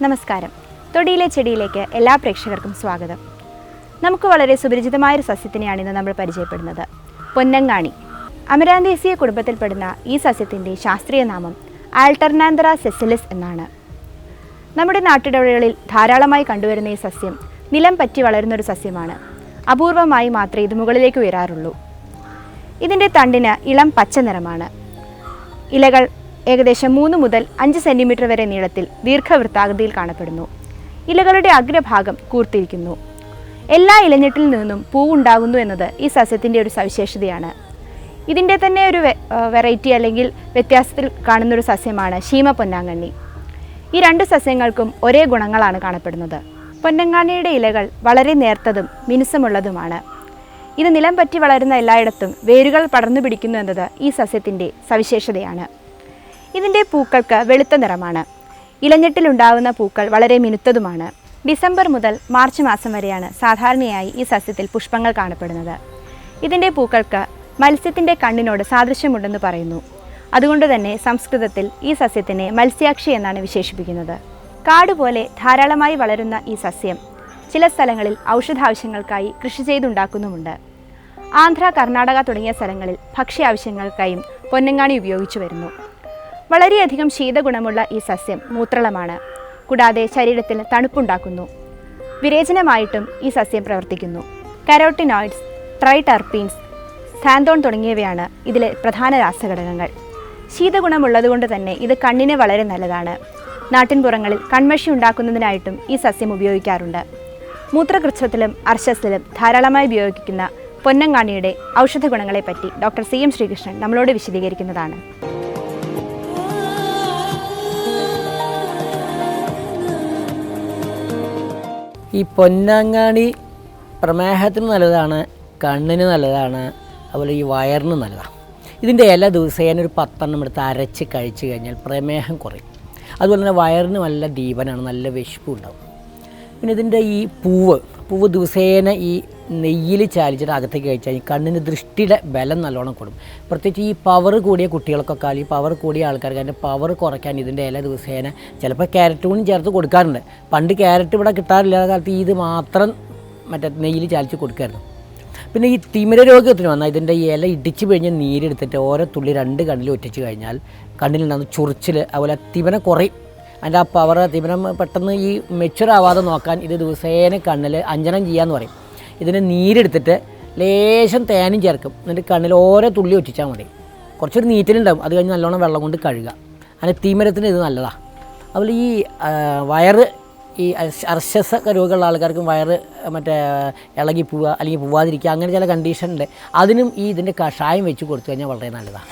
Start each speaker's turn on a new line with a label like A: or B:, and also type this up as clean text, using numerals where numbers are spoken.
A: നമസ്കാരം. തൊടിയിലെ ചെടിയിലേക്ക് എല്ലാ പ്രേക്ഷകർക്കും സ്വാഗതം. നമുക്ക് വളരെ സുപരിചിതമായൊരു സസ്യത്തിനെയാണ് ഇന്ന് നമ്മൾ പരിചയപ്പെടുന്നത്, പൊന്നങ്ങാണി. അമരാന്തേസിയ കുടുംബത്തിൽപ്പെടുന്ന ഈ സസ്യത്തിൻ്റെ ശാസ്ത്രീയ നാമം ആൾട്ടർനാന്തറ സെസിലിസ് എന്നാണ്. നമ്മുടെ നാട്ടിടവഴികളിൽ ധാരാളമായി കണ്ടുവരുന്ന ഈ സസ്യം നിലം പറ്റി വളരുന്നൊരു സസ്യമാണ്. അപൂർവമായി മാത്രമേ ഇത് മുകളിലേക്ക് ഉയരാറുള്ളൂ. ഇതിൻ്റെ തണ്ടിന് ഇളം പച്ച നിറമാണ്. ഇലകൾ ഏകദേശം 3 മുതൽ 5 സെൻറ്റിമീറ്റർ വരെ നീളത്തിൽ ദീർഘവൃത്താകൃതിയിൽ കാണപ്പെടുന്നു. ഇലകളുടെ അഗ്രഭാഗം കൂർത്തിരിക്കുന്നു. എല്ലാ ഇലഞ്ഞെട്ടിൽ നിന്നും പൂവുണ്ടാകുന്നു എന്നത് ഈ സസ്യത്തിൻ്റെ ഒരു സവിശേഷതയാണ്. ഇതിൻ്റെ തന്നെ ഒരു വെറൈറ്റി അല്ലെങ്കിൽ വ്യത്യാസത്തിൽ കാണുന്നൊരു സസ്യമാണ് ശീമ പൊന്നാങ്കണ്ണി. ഈ 2 സസ്യങ്ങൾക്കും ഒരേ ഗുണങ്ങളാണ് കാണപ്പെടുന്നത്. പൊന്നങ്ങാണിയുടെ ഇലകൾ വളരെ നേർത്തതും മിനുസമുള്ളതുമാണ്. ഇത് നിലം പറ്റി വളരുന്ന എല്ലായിടത്തും വേരുകൾ പടർന്നു പിടിക്കുന്നു എന്നത് ഈ സസ്യത്തിൻ്റെ സവിശേഷതയാണ്. ഇതിൻ്റെ പൂക്കൾക്ക് വെളുത്ത നിറമാണ്. ഇലഞ്ഞെട്ടിലുണ്ടാകുന്ന പൂക്കൾ വളരെ മിനുത്തതുമാണ്. ഡിസംബർ മുതൽ മാർച്ച് മാസം വരെയാണ് സാധാരണയായി ഈ സസ്യത്തിൽ പുഷ്പങ്ങൾ കാണപ്പെടുന്നത്. ഇതിൻ്റെ പൂക്കൾക്ക് മത്സ്യത്തിൻ്റെ കണ്ണിനോട് സാദൃശ്യമുണ്ടെന്ന് പറയുന്നു. അതുകൊണ്ട് തന്നെ സംസ്കൃതത്തിൽ ഈ സസ്യത്തിനെ മത്സ്യാക്ഷി എന്നാണ് വിശേഷിപ്പിക്കുന്നത്. കാടുപോലെ ധാരാളമായി വളരുന്ന ഈ സസ്യം ചില സ്ഥലങ്ങളിൽ ഔഷധാവശ്യങ്ങൾക്കായി കൃഷി ചെയ്തുണ്ടാക്കുന്നുമുണ്ട്. ആന്ധ്ര, കർണാടക തുടങ്ങിയ സ്ഥലങ്ങളിൽ ഭക്ഷ്യാവശ്യങ്ങൾക്കായും പൊന്നങ്ങാണി ഉപയോഗിച്ചു വരുന്നു. വളരെയധികം ശീതഗുണമുള്ള ഈ സസ്യം മൂത്രളമാണ്. കൂടാതെ ശരീരത്തിൽ തണുപ്പുണ്ടാക്കുന്നു. വിരേചനമായിട്ടും ഈ സസ്യം പ്രവർത്തിക്കുന്നു. കരോട്ടിനോയിഡ്സ്, ട്രൈടർപ്പീൻസ്, സാന്തോൺ തുടങ്ങിയവയാണ് ഇതിലെ പ്രധാന രാസഘടകങ്ങൾ. ശീതഗുണമുള്ളതുകൊണ്ട് തന്നെ ഇത് കണ്ണിന് വളരെ നല്ലതാണ്. നാട്ടിൻപുറങ്ങളിൽ കൺമഷി ഉണ്ടാക്കുന്നതിനായിട്ടും ഈ സസ്യം ഉപയോഗിക്കാറുണ്ട്. മൂത്രകൃച്ഛത്തിലും അർശസിലും ധാരാളമായി ഉപയോഗിക്കുന്ന പൊന്നങ്ങാണിയുടെ ഔഷധ ഗുണങ്ങളെപ്പറ്റി ഡോക്ടർ CM ശ്രീകൃഷ്ണൻ നമ്മളോട് വിശദീകരിക്കുന്നതാണ്.
B: ഈ പൊന്നങ്ങാണി പ്രമേഹത്തിന് നല്ലതാണ്, കണ്ണിന് നല്ലതാണ്, അതുപോലെ ഈ വയറിന് നല്ലതാണ്. ഇതിൻ്റെ ഇല ദിവസേന ഒരു 10 എണ്ണം എടുത്ത് അരച്ച് കഴിച്ച് കഴിഞ്ഞാൽ പ്രമേഹം കുറയും. അതുപോലെ തന്നെ വയറിന് നല്ല ദീപനാണ്, നല്ല വിശപ്പും ഉണ്ടാവും. പിന്നെ ഇതിൻ്റെ ഈ പൂവ് ദിവസേന ഈ നെയ്യിൽ ചാലിച്ചിട്ട് അകത്തേക്ക് കഴിച്ചാൽ ഈ കണ്ണിന് ദൃഷ്ടിയുടെ ബലം നല്ലോണം കൂടും. പ്രത്യേകിച്ച് ഈ പവർ കൂടിയ കുട്ടികൾക്കൊക്കെ അല്ലെങ്കിൽ പവർ കൂടിയ ആൾക്കാർക്ക് അതിൻ്റെ പവർ കുറയ്ക്കാൻ ഇതിൻ്റെ ഇല ദിവസേന ചിലപ്പോൾ ക്യാരറ്റ് കൂടി ചേർത്ത് കൊടുക്കാറുണ്ട്. പണ്ട് ക്യാരറ്റ് ഇവിടെ കിട്ടാറില്ലാത്ത കാലത്ത് ഇത് മാത്രം നെയ്യിൽ ചാലിച്ച് കൊടുക്കായിരുന്നു. പിന്നെ ഈ തിമിര രോഗത്തിന് വന്നാൽ ഇതിൻ്റെ ഈ ഇല ഇടിച്ച് പിഴിഞ്ഞ് നീരെടുത്തിട്ട് ഓരോ തുള്ളി 2 കണ്ണിൽ ഒറ്റിച്ച് കഴിഞ്ഞാൽ കണ്ണിലുണ്ടാകുന്ന ചൊറിച്ചിൽ അതുപോലെ തിമിരം കുറയും. അതിൻ്റെ ആ പവർ തിമിരം പെട്ടെന്ന് ഈ മെച്ചുറാവാതെ നോക്കാൻ ഇത് ദിവസേന കണ്ണിൽ അഞ്ജനം ചെയ്യാമെന്ന് പറയും. ഇതിന് നീരെടുത്തിട്ട് ലേശം തേനും ചേർക്കും. എന്നിട്ട് കണ്ണിൽ ഓരോ തുള്ളി ഒറ്റിച്ചാൽ മതി. കുറച്ചൊരു നീറ്റലുണ്ടാവും. അത് കഴിഞ്ഞ് നല്ലോണം വെള്ളം കൊണ്ട് കഴുകുക. അങ്ങനെ തിമിരത്തിന് ഇത് നല്ലതാണ്. അതുപോലെ ഈ വയറ് ഈ അർശസ രോഗമുള്ള ആൾക്കാർക്കും വയറ് ഇളകി പോവുക അല്ലെങ്കിൽ പോവാതിരിക്കുക അങ്ങനെ ചില കണ്ടീഷൻ ഉണ്ട്. അതിനും ഈ ഇതിൻ്റെ കഷായം വെച്ച് കൊടുത്തു കഴിഞ്ഞാൽ വളരെ നല്ലതാണ്.